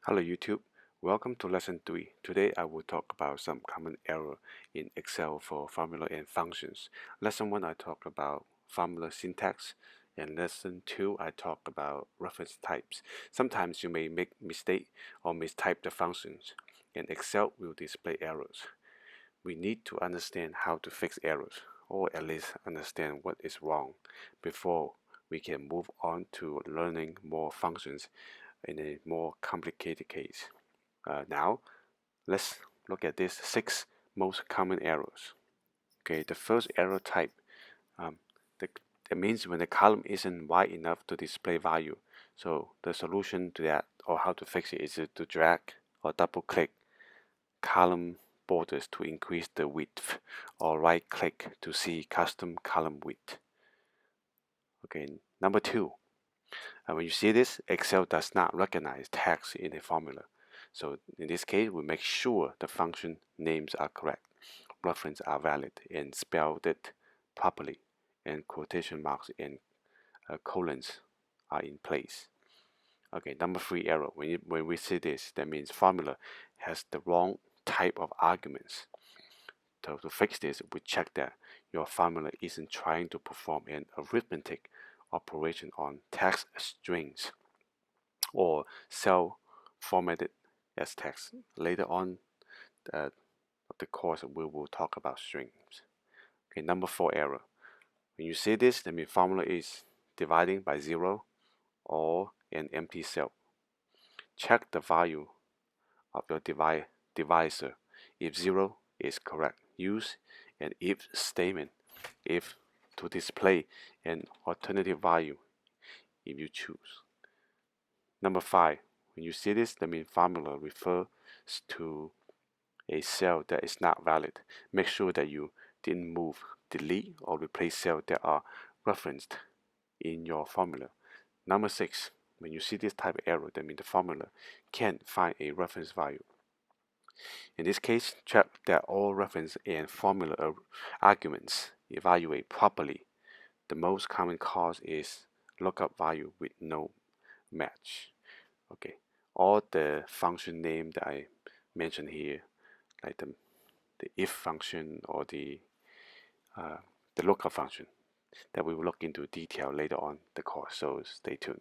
Hello YouTube, welcome to lesson 3. Today I will talk about some common error in Excel for formula and functions. Lesson 1 I talk about formula syntax, and lesson 2 I talk about reference types. Sometimes you may make mistake or mistype the functions, and Excel will display errors. We need to understand how to fix errors, or at least understand what is wrong, before we can move on to learning more functions in a more complicated case. Now, let's look at these 6 most common errors. Okay, the first error type, um, that means when the column isn't wide enough to display value. So the solution to that, or how to fix it, is to drag or double click column borders to increase the width, or right click to see custom column width. Okay, number 2, when you see this, Excel does not recognize text in a formula. So in this case, we make sure the function names are correct, references are valid and spelled it properly, and quotation marks and colons are in place. Okay, number 3 error. When we see this, that means formula has the wrong type of arguments. So to fix this, we check that your formula isn't trying to perform an arithmetic operation on text strings or cell formatted as text. Later on of the course, we will talk about strings. Okay, number 4 error. When you see this, that means formula is dividing by 0 or an empty cell. Check the value of your divisor. If 0 is correct, use an if statement if to display an alternative value if you choose. Number 5, when you see this, the mean formula refers to a cell that is not valid. Make sure that you didn't move, delete, or replace cells that are referenced in your formula. Number 6, when you see this type of error, that means the formula can't find a reference value. In this case, check that all reference and formula arguments evaluate properly. The most common cause is lookup value with no match. Okay, all the function name that I mentioned here, like the if function or the lookup function, that we will look into detail later on the course. So stay tuned.